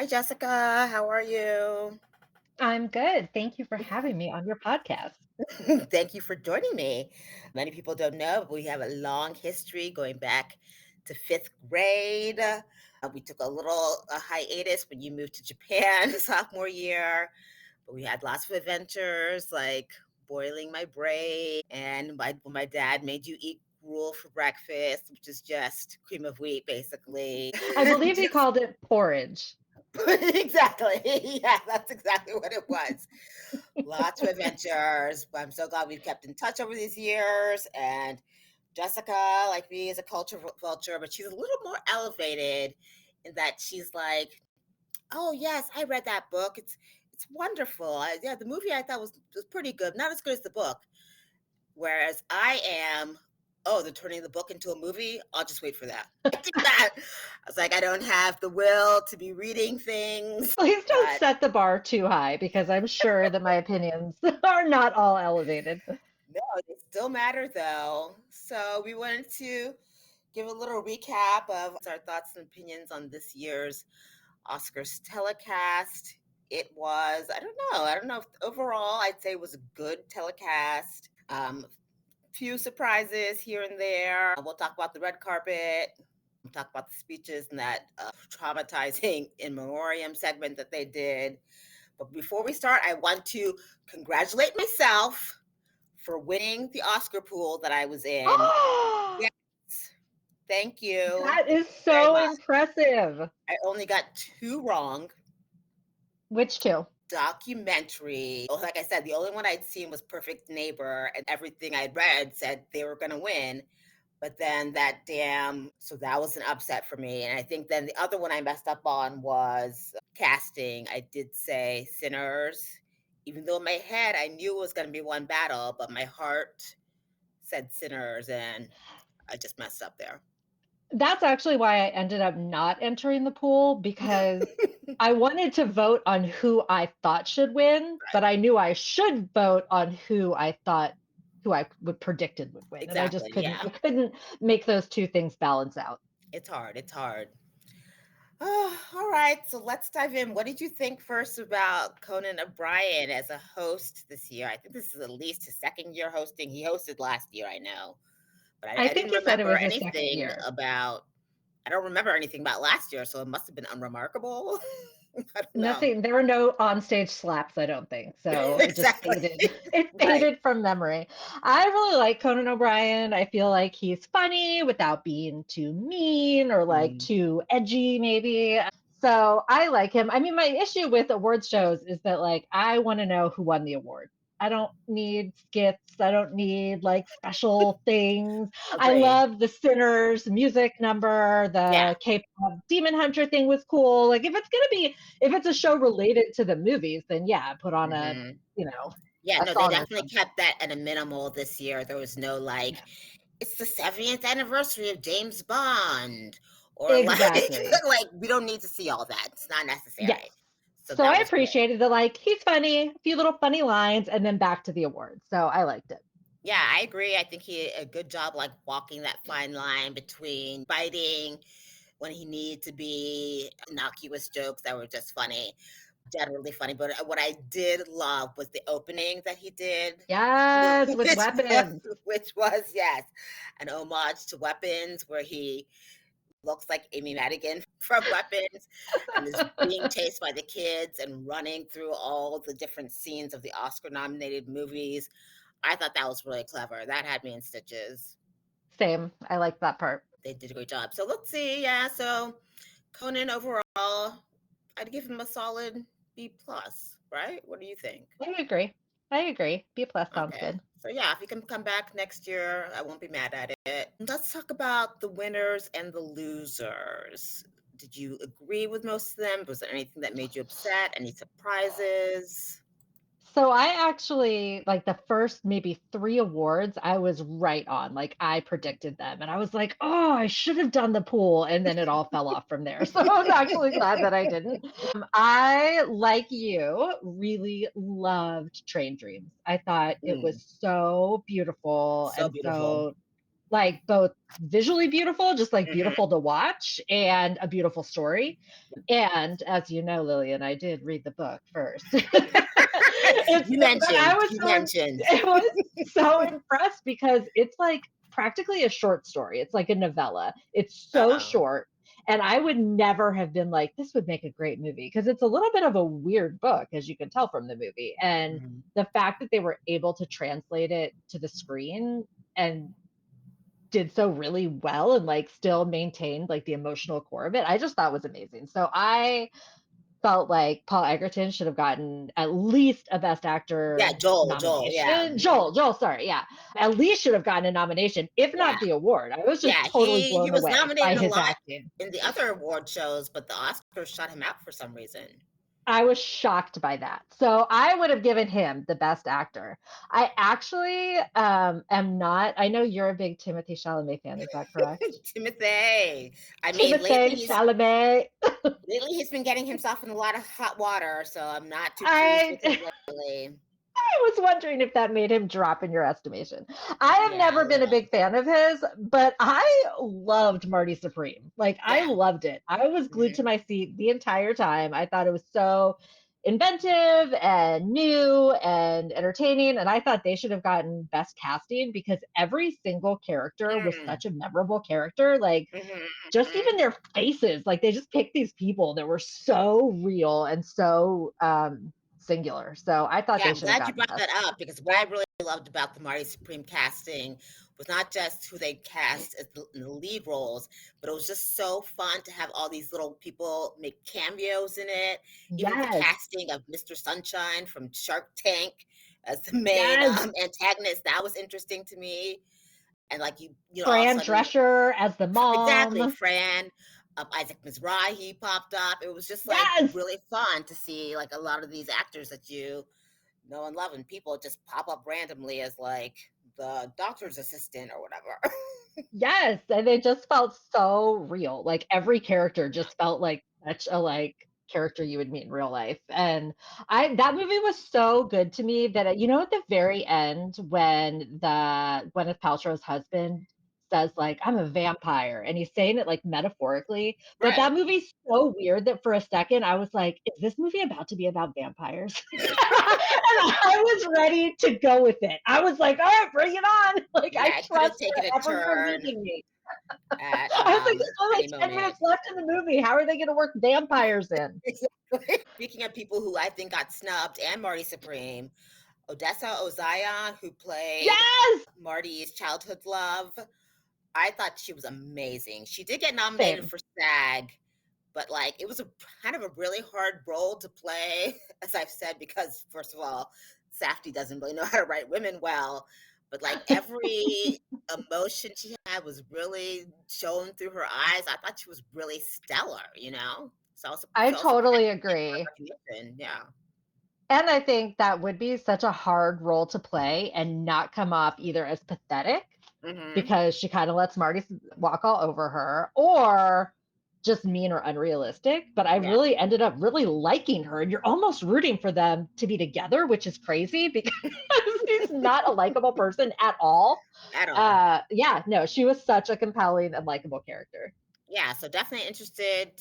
Hi, Jessica. How are you? I'm good. Thank you for having me on your podcast. Thank you for joining me. Many people don't know, but we have a long history going back to fifth grade. We took a little hiatus when you moved to Japan sophomore year, but we had lots of adventures like boiling my brain, and when my dad made you eat gruel for breakfast, which is just cream of wheat, basically. I believe he called it porridge. Exactly. Yeah, that's exactly what it was. Lots of adventures. But I'm so glad we've kept in touch over these years. And Jessica, like me, is a culture vulture, but she's a little more elevated in that she's like, "Oh yes, I read that book. It's wonderful. Yeah, the movie I thought was pretty good. Not as good as the book." Whereas I am, "Oh, they're turning the book into a movie? I'll just wait for that." I did that. I was like, I don't have the will to be reading things, Please don't but set the bar too high because I'm sure that my opinions are not all elevated. no, they still matter though. So we wanted to give a little recap of our thoughts and opinions on this year's Oscars telecast. I don't know if overall I'd say it was a good telecast. Few surprises here and there. We'll talk about the red carpet. We'll talk about the speeches and that traumatizing in memoriam segment that they did. But before we start, I want to congratulate myself for winning the Oscar pool that I was in. Yes, thank you. That Thank is you very so much. impressive. I only got two wrong. Which two? Documentary. Oh, like I said, the only one I'd seen was Perfect Neighbor, and everything I'd read said they were going to win. But then so that was an upset for me. And I think then the other one I messed up on was casting. I did say Sinners, even though in my head I knew it was going to be one battle, but my heart said Sinners, and I just messed up there. That's actually why I ended up not entering the pool because I wanted to vote on who I thought should win, but I knew I should vote on who I would predicted would win. And I just Exactly. couldn't Yeah. I couldn't make those two things balance out. It's hard. It's hard. Oh, all right. So let's dive in. What did you think first about Conan O'Brien as a host this year? I think this is at least his second year hosting. He hosted last year, I know, but I I think didn't he said it remember was his second anything year. about. I don't remember anything about last year, so it must have been unremarkable. I don't know. Nothing, there were no onstage slaps, I don't think. So it just Exactly. faded. It Right. faded from memory. I really like Conan O'Brien. I feel like he's funny without being too mean or like Mm. too edgy, maybe. So I like him. I mean, my issue with awards shows is that like I want to know who won the award. I don't need skits. I don't need like special things. I Agreed. love the Sinners music number. Yeah. The K-pop Demon Hunter thing was cool. Like if it's a show related to the movies, then yeah, put on Hmm. you know, Yeah. a No, they song or definitely something. kept that at a minimal this year. There was no like, Yeah. it's the 70th anniversary of James Bond, or like, Exactly. like we don't need to see all that. It's not Yes. necessary. So So that I was good. appreciated that like he's funny, a few little funny lines, and then back to the awards. So I liked it. Yeah, I agree. I think he did a good job, like walking that fine line between biting when he needed to be innocuous jokes that were just funny, generally funny. But what I did love was the opening that he did, Yes, with which was weapons. yes, an homage to Weapons, where he looks like Amy Madigan from Weapons and is being chased by the kids and running through all the different scenes of the Oscar nominated movies. I thought that was really clever. That had me in stitches. Same. I like that part. They did a great job. So let's see. Yeah, so Conan overall, I'd give him a solid B plus, right? What do you think? I agree. I agree. B plus sounds Okay. good. So yeah, if you can come back next year, I won't be mad at it. Let's talk about the winners and the losers. Did you agree with most of them? Was there anything that made you upset? Any surprises? So I actually like the first maybe 3 awards, I was right on. Like I predicted them and I was like, "Oh, I should have done the pool." And then it all fell off from there. So I was actually glad that I didn't. I, like you, really loved Train Dreams. I thought it was Mm, so beautiful so and beautiful. so like both visually beautiful, just like Mhm. beautiful to watch, and a beautiful story. And as you know, Lillian, I did read the book first. It's but I was You so mentioned. I was so impressed because it's like practically a short story. It's like a novella. It's so Oh. short. And I would never have been like, this would make a great movie because it's a little bit of a weird book, as you can tell from the movie. And Mhm. the fact that they were able to translate it to the screen and did so really well and like still maintained like the emotional core of it, I just thought was amazing. So I felt like Paul Egerton should have gotten at least a Best Yeah, Actor Joel, yeah. nomination. Joel, sorry, yeah. At least should have gotten a nomination, if Yeah. not the award. I was just Yeah, totally he blown was away by nominated a his lot acting. in the other award shows, but the Oscars shut him out for some reason. I was shocked by that. So I would have given him the Best Actor. I actually am not. I know you're a big Timothy Chalamet fan. Is that correct? Timothy. I mean, Timothée Chalamet. lately he's been getting himself in a lot of hot water, so I'm not too pleased with him I lately. I was wondering if that made him drop in your estimation. I have Yeah, a never been a little. big fan of his, but I loved Marty Supreme. Like, I Yeah. loved it. I was glued to Mhm. my seat the entire time. I thought it was so inventive and new and entertaining. And I thought they should have gotten best casting because every single character was Mm. such a memorable character. Like, Mhm, just mhm. even their faces, like they just picked these people that were so real and so singular. So I thought Yeah, they I'm should have glad you gotten brought best. that up because what I really loved about the Marty Supreme casting was not just who they cast as in the lead roles, but it was just so fun to have all these little people make cameos in it. Even the Yes, casting of Mr. Sunshine from Shark Tank as the main yes. antagonist, that was interesting to me. And like all of a Fran sudden, Drescher as the exactly, mom. Fran, Isaac Mizrahi popped up. It was just like Yes, really fun to see like a lot of these actors that you know and love, and people just pop up randomly as like the doctor's assistant or whatever. yes. And they just felt so real. Like every character just felt like such a like character you would meet in real life. And I that movie was so good to me that at the very end when the Gwyneth Paltrow's husband says like I'm a vampire and he's saying it like metaphorically, but Right. that movie's so weird that for a second I was like, is this movie about to be about vampires? And I was ready to go with it. I was like, all right, bring it on. Like I Yeah, it could have trust taken a wherever you're turn leading me. at I was like, there's only any like 10 moment. minutes left in the movie. How are they going to work vampires in? Exactly. Speaking of people who I think got snubbed and Marty Supreme, Odessa Ozaya, who played Yes, Marty's childhood love, I thought she was amazing. She did get nominated same. for SAG, but like it was a kind of a really hard role to play, as I've said, because first of all, Safdie doesn't really know how to write women well, but like every emotion she had was really shown through her eyes. I thought she was really stellar. So I was I so surprised totally to get more agree. recognition. Yeah. And I think that would be such a hard role to play and not come off either as pathetic Hmm. because she kind of lets Marty walk all over her, or just mean or unrealistic. But I Yeah. really ended up really liking her, and you're almost rooting for them to be together, which is crazy because she's not a likable person at all. At all. Yeah, no, she was such a compelling and likable character. Yeah, so definitely interested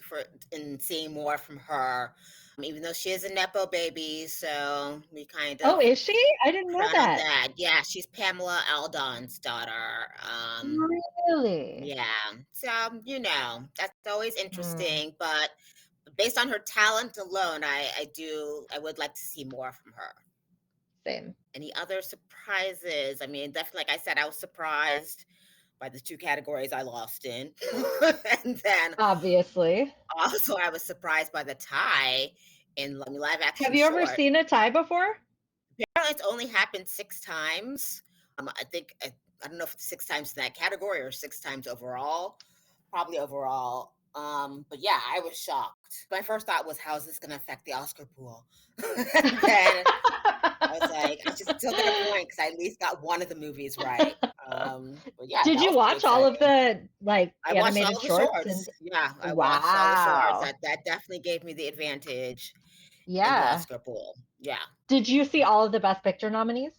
for in seeing more from her. Even though she is a nepo baby, so we kind Oh, of is she? I didn't know found out that. that yeah, she's Pamela Aldon's daughter. Really? Yeah, so that's always Hmm, interesting. But based on her talent alone, I would like to see more from her. same. Any other surprises? I mean, definitely, like I said, I was surprised by the two categories I lost in, and then Obviously. also, I was surprised by the tie in live Have action you ever short. seen a tie before? Apparently, it's only happened 6 times. I think I don't know if it's 6 times in that category or 6 times overall. Probably overall. But yeah, I was shocked. My first thought was, "How is this gonna affect the Oscar pool?" And then I was like, "I should still get a point because I at least got one of the movies right." But yeah, Did that you was pretty watch all of exciting. the like I watched all animated the shorts and shorts. Yeah, I watched all the shorts. wow. That definitely gave me the advantage in the Yeah. Oscar pool. Yeah. Did you see all of the Best Picture nominees?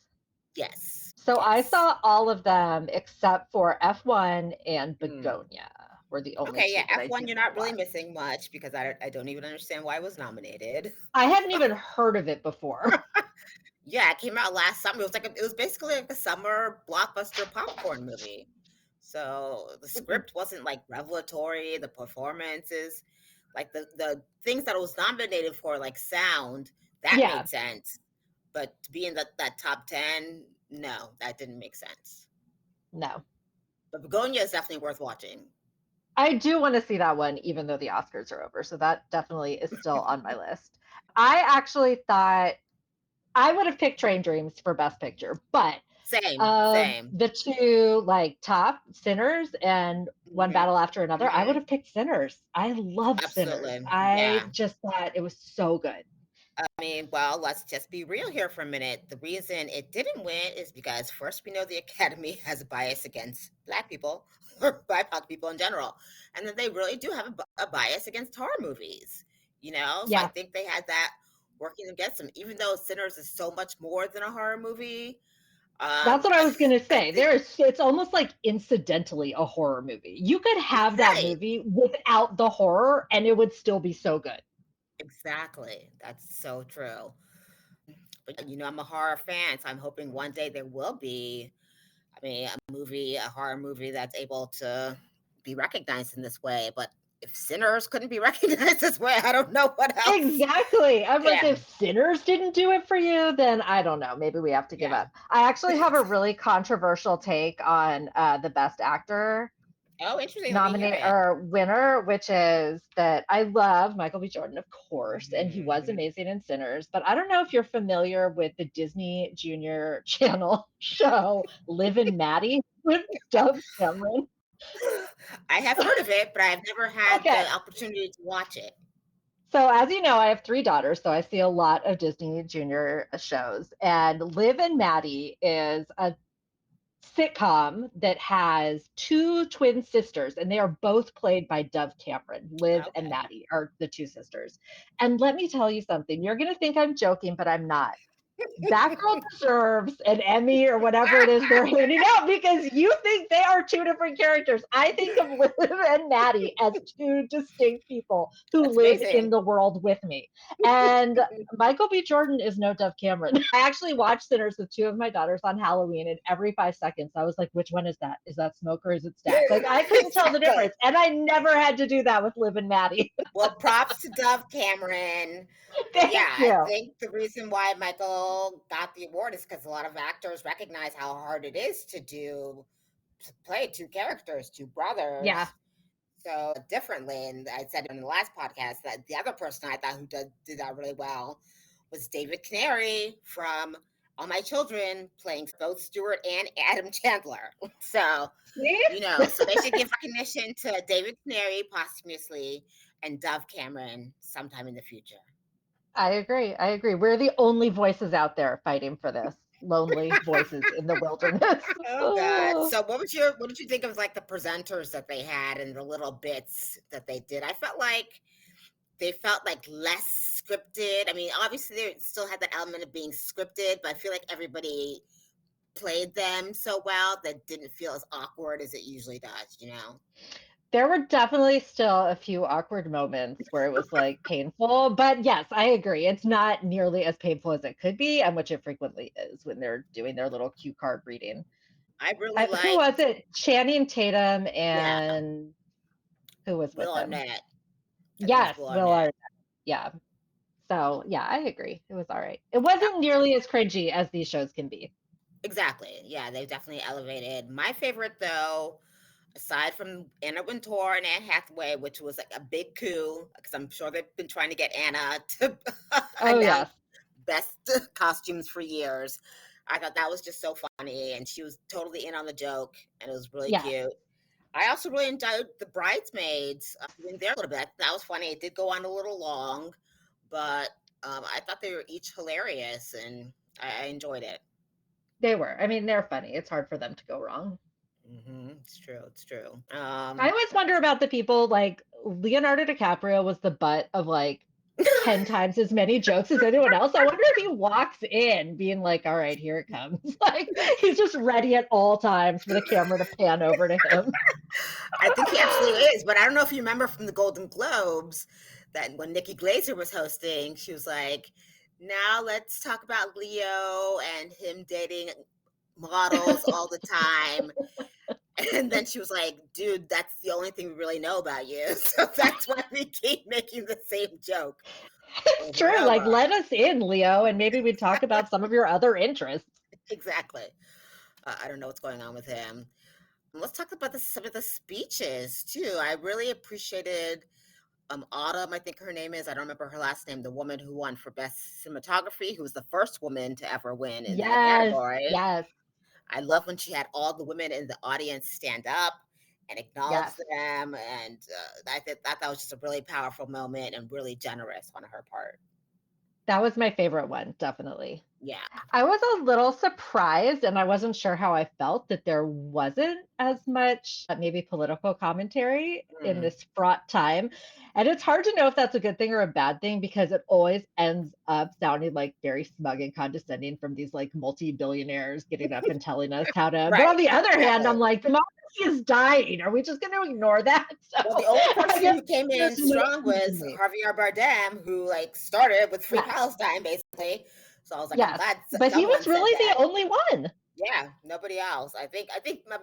Yes. So I Yes. saw all of them except for F1 and Mm. Begonia were the only Okay, yeah, two that I F1, did you're not not really watch. missing much because I don't even understand why it was nominated. I hadn't even heard of it before. Yeah, it came out last summer. It was basically like a summer blockbuster popcorn movie. So the script wasn't like revelatory, the performances, like the things that it was nominated for, like sound, that Yeah, made sense. But to be in that top 10, no, that didn't make sense. no. But Begonia is definitely worth watching. I do want to see that one, even though the Oscars are over. So that definitely is still on my list. I actually thought I would have picked Train Dreams for Best Picture, but Same, of same. the two like top Sinners and One Hmm. Battle After Another, I would Hmm. have picked Sinners. I loved Sinners. Absolutely. I Yeah. just thought it was so good. I mean, well, let's just be real here for a minute. The reason it didn't win is because first we know the Academy has a bias against Black people or BIPOC people in general, and then they really do have a bias against horror movies. So I Yeah, think they had that working against them. Even though Sinners is so much more than a horror movie, that's what I was gonna I say. think It's almost like incidentally a horror movie. You could have that right, movie without the horror and it would still be so good. exactly. That's so true. But I'm a horror fan, so I'm hoping one day there will be, I mean, a horror movie that's able to be recognized in this way. But if Sinners couldn't be recognized this way, I don't know what else Exactly. I'm like, if can. Sinners didn't do it for you, then I don't know. Maybe we have to give Yeah. up. I actually have a really controversial take on the Best Actor Oh, interesting. Let me hear nominate it. or winner, which is that I love Michael B. Jordan, of course, and he was Mhm. amazing in Sinners. But I don't know if you're familiar with the Disney Junior Channel show Liv and Maddie with Dove Cameron. I have heard of it, but I've never had Okay. the opportunity to watch it. So, as you know, I have three daughters, so I see a lot of Disney Junior shows. And Liv and Maddie is a sitcom that has two twin sisters, and they are both played by Dove Cameron. Liv and Okay. Maddie are the two sisters. And let me tell you something, you're going to think I'm joking, but I'm not. That girl deserves an Emmy or whatever it is they're handing out because you think they are two different characters. I think of Liv and Maddie as two distinct people who That's live in amazing. the world with me. And Michael B. Jordan is no Dove Cameron. I actually watched Sinners with two of my daughters on Halloween, and every 5 seconds I was like, which one is that? Is that Smoke or is it Stack? Like I couldn't tell the Exactly. difference. And I never had to do that with Liv and Maddie. Well, props to Dove Cameron. But yeah, Thank I you. think the reason why Michael got the award is because a lot of actors recognize how hard it is to play two characters, two Yeah. brothers, so differently. And I said in the last podcast that the other person I thought who did that really well was David Canary from All My Children, playing both Stewart and Adam Chandler. So See? so they should give recognition to David Canary posthumously and Dove Cameron sometime in the future. I agree. I agree. We're the only voices out there fighting for this. Lonely voices in the wilderness. Oh God. Oh. So what did you think of like the presenters that they had and the little bits that they did? I felt like they felt like less scripted. I mean, obviously they still had that element of being scripted, but I feel like everybody played them so well that didn't feel as awkward as it usually does. There were definitely still a few awkward moments where it was like painful, but yes, I agree. It's not nearly as painful as it could be, and which it frequently is when they're doing their little cue card reading. I really Who was liked, it? Channing Tatum yeah, and who was with Will him? Arnett. I think it was Yes, Will Will Arnett. Arnett. Yeah. So yeah, I agree. It was all right. It wasn't nearly as cringy as these shows can be. Exactly. Yeah, they've definitely elevated. My favorite, though, aside from Anna Wintour and Anne Hathaway, which was like a big coup, because I'm sure they've been trying to get Anna to Oh announce yes. best costumes for years. I thought that was just so funny, and she was totally in on the joke, and it was really Yes. cute. I also really enjoyed the bridesmaids in there a little bit. That was funny. It did go on a little long, but I thought they were each hilarious, and I enjoyed it. They were. I mean, they're funny. It's hard for them to go wrong. It's true. It's true. I always wonder about the people like Leonardo DiCaprio was the butt of like 10 times as many jokes as anyone else. I wonder if he walks in being like, "All right, here it comes." Like, he's just ready at all times for the camera to pan over to him. I think he absolutely is, but I don't know if you remember from the Golden Globes that when Nikki Glaser was hosting, she was like, "Now let's talk about Leo and him dating models all the time." And then she was like, "Dude, that's the only thing we really know about you." So that's why we keep making the same joke It's over and true, like, over. let us in, Leo, and maybe we talk about some of your other interests. Exactly. I don't know what's going on with him. Let's talk about some of the speeches too. I really appreciated Autumn, I think her name is. I don't remember her last name. The woman who won for best cinematography, who was the first woman to ever win in that Yes, category. yes, I love when she had all the women in the audience stand up and acknowledge yes. them, and thought that was just a really powerful moment and really generous on her part. That was my favorite one, definitely. Yeah. I was a little surprised, and I wasn't sure how I felt that there wasn't as much, maybe political commentary in Mm. this fraught time. And it's hard to know if that's a good thing or a bad thing because it always ends up sounding like very smug and condescending from these like multi-billionaires getting up and telling us how to. But Right. on the other hand, I'm Exactly. like, democracy is dying. Are we just going to ignore that? Well, the So only I person guess who came in there's no strong was debate. Javier Bardem, who like started with Free Yes, Palestine, basically. So I was like, I'm yes. glad But he someone was said really that. the only one. Yeah, nobody else. I think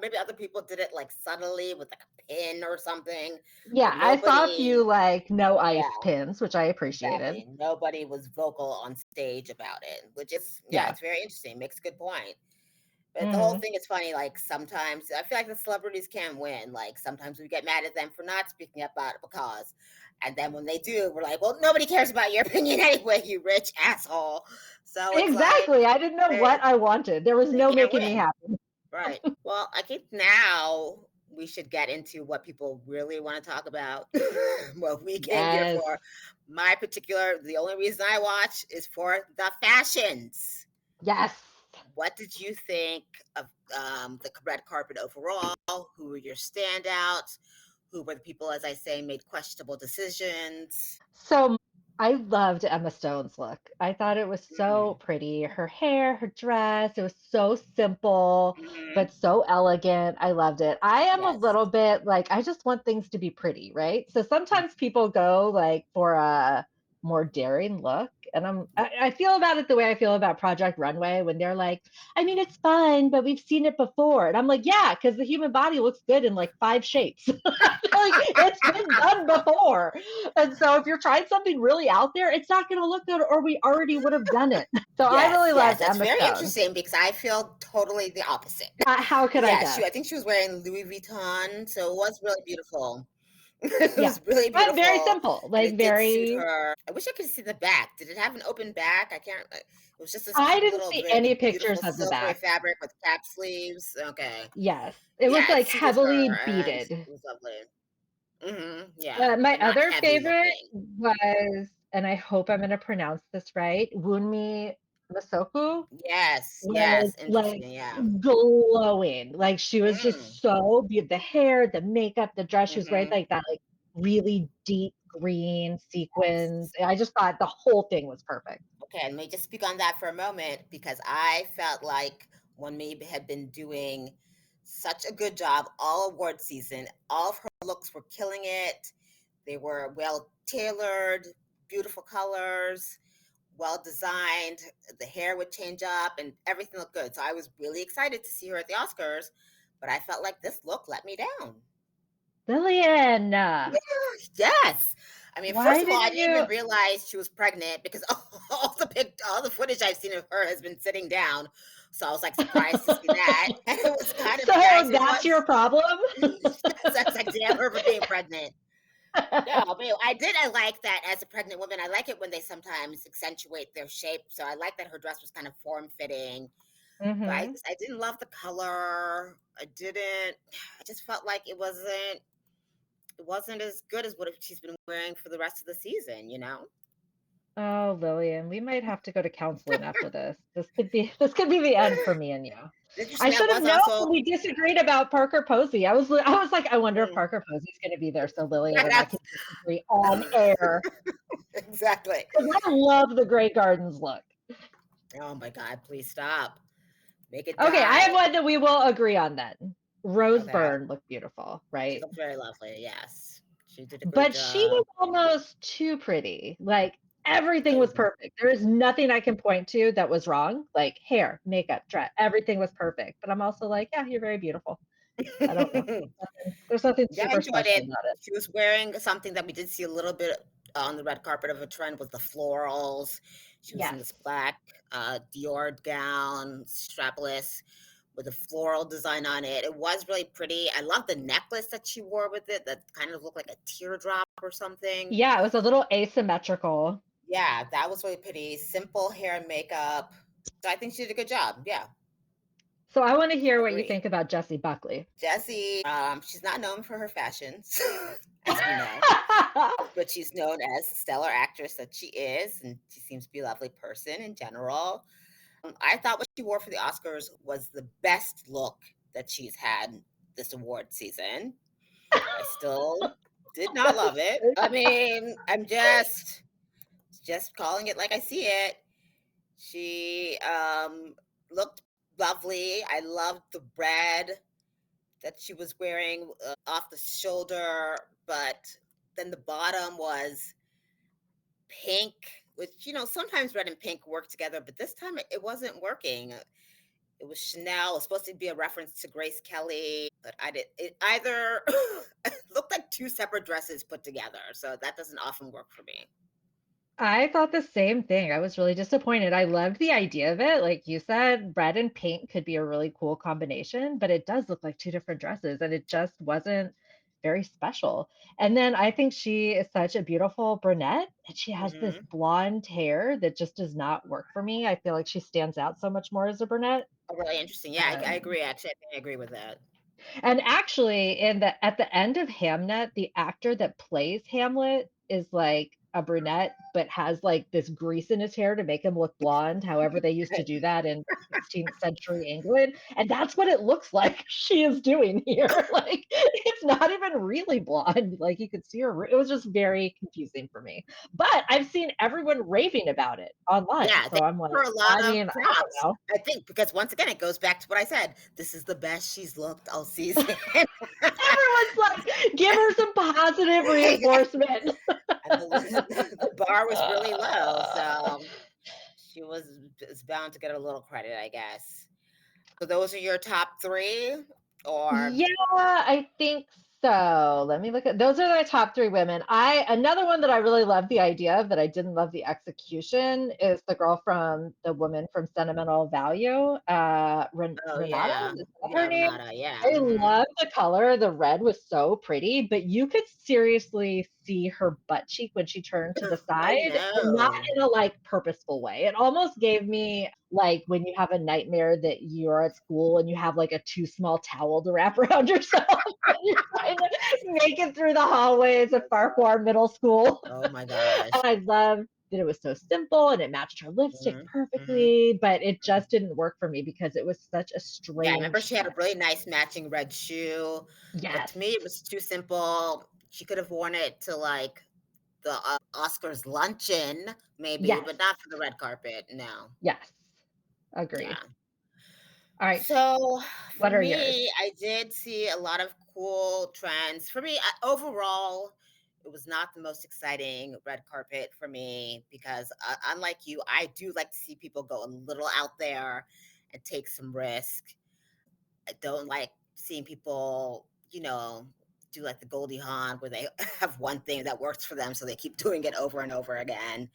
maybe other people did it like subtly with like a pin or something, but Yeah, I saw a few, nobody. like, no Yeah, ice pins, which I appreciated. exactly. Nobody was vocal on stage about it, which is yeah, Yeah. it's very interesting. Makes a good point. But the whole Mhm. thing is funny. Like sometimes I feel like the celebrities can't win. Like sometimes we get mad at them for not speaking up about a cause, and then when they do, we're like, "Well, nobody cares about your opinion anyway, you rich asshole." So it's like Exactly, I didn't know they what I wanted. There was they no can't making me win. happy. Right. Well, I think now we should get into what people really want to talk about, what we came here Yes. for. The only reason I watch is for the fashions. Yes. What did you think of the red carpet overall? Who were your standouts? Who were the people, as I say, made questionable decisions? So, I loved Emma Stone's look. I thought it was so Mm, pretty. Her hair, her dress, it was so simple, mhm. but so elegant. I loved it. I am a Yes. little bit like, I just want things to be pretty, right? So sometimes people go like for a more daring look. And I feel about it the way I feel about Project Runway when they're like, I mean, it's fun, but we've seen it before. And I'm like, yeah, because the human body looks good in like five shapes. Like, it's been done before. And so if you're trying something really out there, it's not going to look good or we already would have done it. So I Yes, really yes, loved that's Emma very Stone. interesting because I feel totally the opposite. How could I Yeah, guess? I think she was wearing Louis Vuitton, so it was really beautiful. It Yeah. was really But very beautiful, simple, and like it did suit very, her. I wish I could see the back. Did it have an open back? I can't. It was just this I cute didn't little, see very any pictures beautiful of the silvery back. fabric with cap sleeves. Okay, Yes. It was yeah, it like suited her, heavily and it beaded. was lovely. Yeah, My but not other heavy favorite looking. was, and I hope I'm going to pronounce this right, Wunmi Masoku. Yes, Was, yes, like, interesting. Yeah. glowing, like, she was Mm, just so the hair, the makeup, the dress, she was wearing, mm-hmm. like, that, like, really deep green sequins, Yes. I just thought the whole thing was perfect. Okay, let me just speak on that for a moment because I felt like when Maeve had been doing such a good job all award season. All of her looks were killing it. They were well tailored, beautiful colors, well designed. The hair would change up and everything looked good. So I was really excited to see her at the Oscars, but I felt like this look let me down. Lillian, Yes. I mean, first why of all, I didn't didn't you even realize she was pregnant because all the footage I've seen of her has been sitting down. So I was like surprised to see that. And it was kind of nice. so It that's your was. problem? Yes, I was like, damn her for being pregnant. No, but I like that as a pregnant woman. I like it when they sometimes accentuate their shape. So I like that her dress was kind of form fitting. But Mhm. I didn't love the color. I just felt like it wasn't as good as what she's been wearing for the rest of the season, you know? Oh, Lillian, we might have to go to counseling after this. This could be the end for me and you. I Interesting. That should have was known also we disagreed about Parker Posey. I was like, I wonder if mm, Parker Posey's gonna be there so Lillian right and I out. can disagree on air. Exactly. 'Cause I love the Grey Gardens look. Oh my God, please stop. Make it Okay, I die. have one that we will agree on then. Rose Okay. Byrne looked beautiful, She right? looked very lovely. Yes. She did a great But she job. was almost too pretty. Like, everything was Mhm. perfect. There is nothing I can point to that was wrong. Like, hair, makeup, dress, everything was perfect. But I'm also like, "Yeah, you're very beautiful." I don't know. There's nothing Yeah, I super enjoyed special it. about it. She was wearing something that we did see a little bit on the red carpet of a trend was the florals. She was in Yes. this black Dior gown, strapless, with a floral design on it. It was really pretty. I love the necklace that she wore with it that kind of looked like a teardrop or something. Yeah, it was a little asymmetrical. Yeah, that was really pretty. Simple hair and makeup. So I think she did a good job. Yeah, So I wanna hear what you agree. think about Jessie Buckley. Jessie, she's not known for her fashions, as we know, but she's known as the stellar actress that she is, and she seems to be a lovely person in general. I thought what she wore for the Oscars was the best look that she's had this award season. I still did not That's love it. good. I mean, I'm just calling it like I see it. She looked lovely. I loved the red that she was wearing off the shoulder, but then the bottom was pink, which, sometimes red and pink work together, but this time it wasn't working. It was Chanel. It was supposed to be a reference to Grace Kelly, but I did it either it looked like two separate dresses put together. So that doesn't often work for me. I thought the same thing. I was really disappointed. I loved the idea of it. Like you said, red and pink could be a really cool combination, but it does look like two different dresses and it just wasn't very special. And then I think she is such a beautiful brunette and she has this Hmm. blonde hair that just does not work for me. I feel like she stands out so much more as a brunette. Oh, really interesting. Yeah, I Um, agree. Actually, I think I agree with that. and actually, in the at the end of Hamnet, the actor that plays Hamlet is like a brunette, but has like this grease in his hair to make him look blonde. However, they used to do that in 16th century England, and that's what it looks like she is doing here. Like it's not even really blonde. Like you could see her. It was just very confusing for me. But I've seen everyone raving about it online, Yeah, they so I'm gave her like, a I lot of mean, I don't props, know. I think, because once again, it goes back to what I said. This is the best she's looked all season. Everyone's like, give her some positive reinforcement. And the bar was really low, so she was is bound to get a little credit, I guess. So those are your top 3? Or Yeah, I think so. Let me look at those are the top 3 women. I Another one that I really love the idea of that I didn't love the execution is the woman from Sentimental Value, oh, Renata, yeah. is that her Yeah, name? Renata, yeah, I mhm. love the color. The red was so pretty, but you could seriously see her butt cheek when she turned to the I side, and not know. in a like purposeful way. It almost gave me like when you have a nightmare that you're at school and you have like a too small towel to wrap around yourself and you're trying to make it through the hallways of Farquhar Middle School. Oh my And gosh. I loved that it was so simple and it matched her lipstick Mhm, mhm. perfectly, but it just didn't work for me because it was such a Yeah, I remember strange she had a touch. really nice matching red shoe, but Yes. to me, it was too simple. She could have worn it to, like, the, Oscars luncheon, maybe, Yes. but not for the red carpet, no. Yes. Agreed. Yeah. All right. So, for What are yours? me, I did see a lot of cool trends. For me, overall, it was not the most exciting red carpet for me because, unlike you, I do like to see people go a little out there and take some risk. I don't like seeing people, do like the Goldie Hawn where they have one thing that works for them, so they keep doing it over and over again,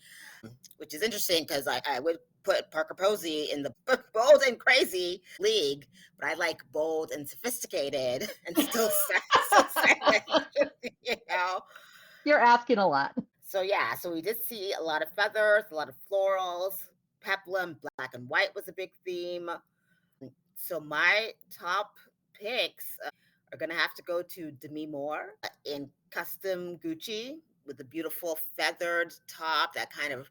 which is interesting because I would put Parker Posey in the bold and crazy league, but I like bold and sophisticated and still stylish, you know. You're asking a lot. So yeah, so we did see a lot of feathers, a lot of florals, peplum, black and white was a big theme. So my top picks are gonna have to go to Demi Moore in custom Gucci with a beautiful feathered top that kind of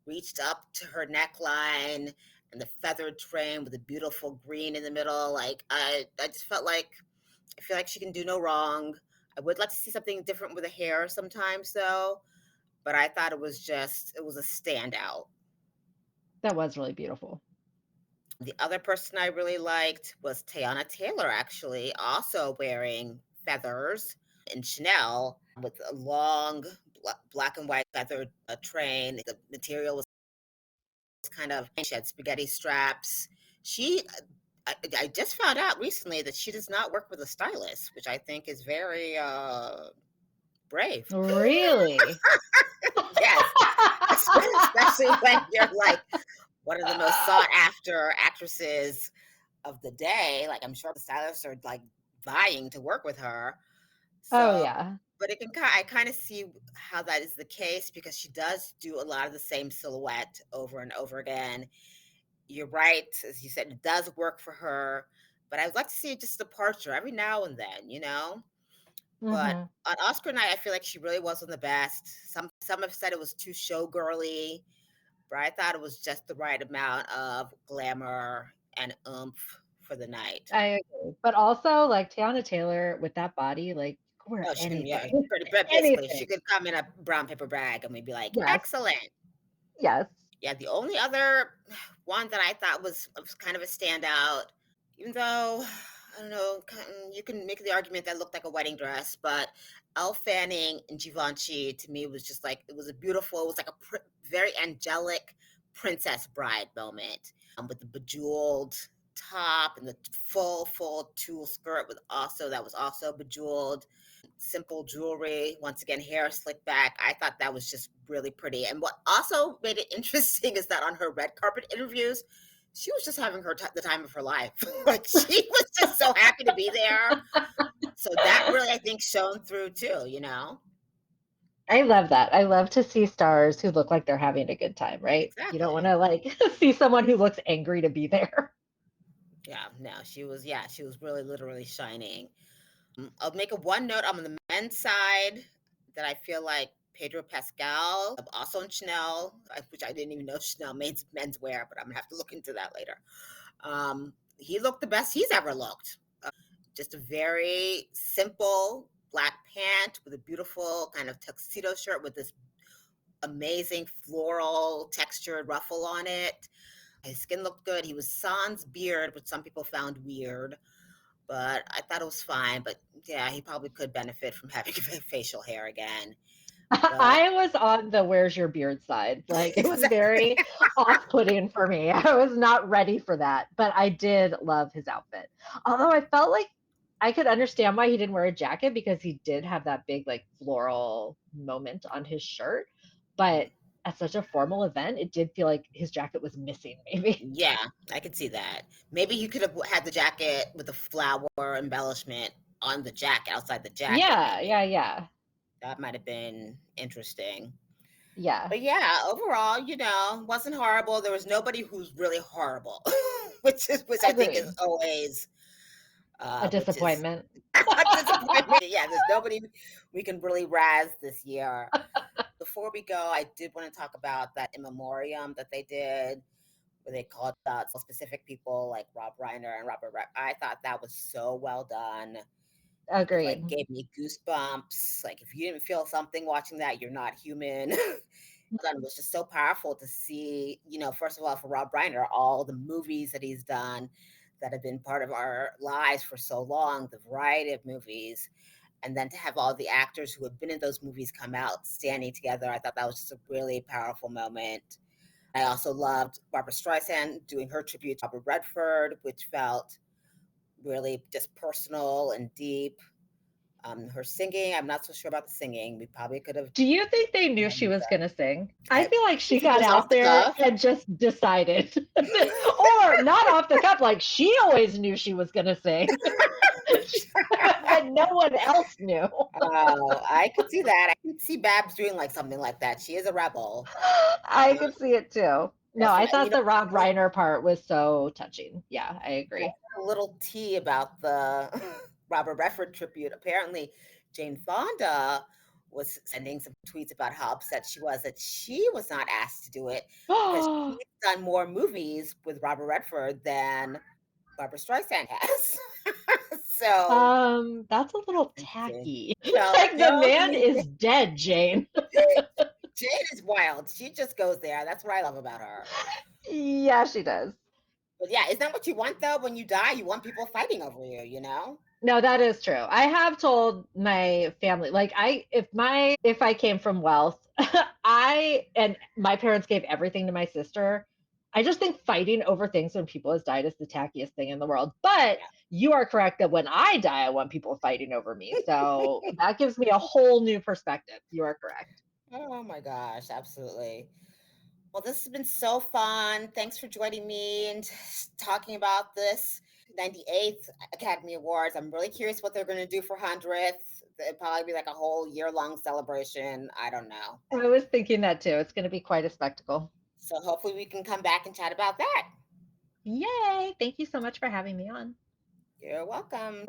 reached up to her neckline and the feathered trim with a beautiful green in the middle. Like I just felt like I feel like she can do no wrong. I would like to see something different with the hair sometimes though, but I thought it was a standout. That was really beautiful. The other person I really liked was Teyana Taylor, actually, also wearing feathers in Chanel with a long black and white feathered train. The material was kind of, she had spaghetti straps. She, I just found out recently that she does not work with a stylist, which I think is very brave. Really? Yes, especially when you're like one of the most sought after actresses of the day. Like, I'm sure the stylists are like vying to work with her. Oh, So, yeah. but I kind of see how that is the case because she does do a lot of the same silhouette over and over again. You're right, as you said, it does work for her, but I'd like to see just a departure every now and then, you know? But Mhm. on Oscar night, I feel like she really wasn't the best. Some have said it was too showgirly, but I thought it was just the right amount of glamour and oomph for the night. I agree. But also, like, Teyana Taylor with that body, like, you could wear Oh, she can, yeah, anything. pretty, but basically, she Anything. could come in a brown paper bag and we'd be like, Yes. excellent. Yes. Yeah, the only other one that I thought was kind of a standout, even though I don't know, you can make the argument that looked like a wedding dress, but Elle Fanning and Givenchy to me was just like it was a beautiful, it was like a very angelic princess bride moment with the bejeweled top and the full tulle skirt with also that was also bejeweled, simple jewelry. Once again, hair slicked back. I thought that was just really pretty. And what also made it interesting is that on her red carpet interviews, she was just having the time of her life. Like she was just so happy to be there. So that really, I think, shone through too. You know, I love that. I love to see stars who look like they're having a good time, right? You don't exactly. wanna, like, see someone who looks angry to be there. Yeah, no, she was. Yeah, she was really, literally shining. I'll make a one note on the men's side that I feel like Pedro Pascal, also in Chanel, which I didn't even know Chanel made menswear, but I'm gonna have to look into that later. He looked the best he's ever looked. Just a very simple black pant with a beautiful kind of tuxedo shirt with this amazing floral textured ruffle on it. His skin looked good. He was sans beard, which some people found weird, but I thought it was fine. But yeah, he probably could benefit from having facial hair again. But I was on the "Where's your beard" side, like, it was exactly. very off-putting for me. I was not ready for that, but I did love his outfit. Although I felt like I could understand why he didn't wear a jacket because he did have that big, like, floral moment on his shirt, but at such a formal event, it did feel like his jacket was missing maybe. Yeah, I could see that. Maybe you could have had the jacket with the flower embellishment on the jacket, outside the jacket, Yeah, maybe. yeah, yeah. That might have been interesting. Yeah, But yeah, overall, wasn't horrible. There was nobody who's really horrible, which I think is agreed. always A which is disappointment. a disappointment. Yeah, there's nobody we can really razz this year. Before we go, I did want to talk about that in memoriam that they did, where they called out specific people like Rob Reiner and Robert. I thought that was so well done. It like Agreed. gave me goosebumps. Like if you didn't feel something watching that, you're not human. Done was just so powerful to see. First of all, for Rob Reiner, all the movies that he's done that have been part of our lives for so long, the variety of movies, and then to have all the actors who have been in those movies come out standing together, I thought that was just a really powerful moment. I also loved Barbara Streisand doing her tribute to Robert Redford, which felt really just personal and deep. Her singing, I'm not so sure about the singing. We probably could have Do you think they knew she done was gonna sing? I I feel like she think it got was out off the there cuff. and just decided. Or not off the cuff, like she always knew she was gonna sing, but no one else knew. Oh, I could see that. I could see Babs doing like something like that. She is a rebel. I Uh, could see it too. No, I definitely. thought the Rob Reiner part was so touching. Yeah, I agree. A little tea about the Robert Redford tribute. Apparently, Jane Fonda was sending some tweets about how upset she was that she was not asked to do it because she's done more movies with Robert Redford than Barbara Streisand has. So That's a little interesting. tacky. Well, Like the man is dead, Jane. Jade is wild. She just goes there. That's what I love about her. Yeah, she does. But yeah, isn't that what you want though? When you die, you want people fighting over you, you know? No, that is true. I have told my family, like if I came from wealth, I and my parents gave everything to my sister. I just think fighting over things when people has died is the tackiest thing in the world. But you are correct that when I die, I want people fighting over me. So that gives me a whole new perspective. You are correct. Oh my gosh, absolutely. Well, this has been so fun. Thanks for joining me and talking about this 98th Academy Awards. I'm really curious what they're going to do for 100th. It'll probably be like a whole year long celebration. I don't know. I was thinking that too. It's going to be quite a spectacle. So hopefully we can come back and chat about that. Yay! Thank you so much for having me on. You're welcome.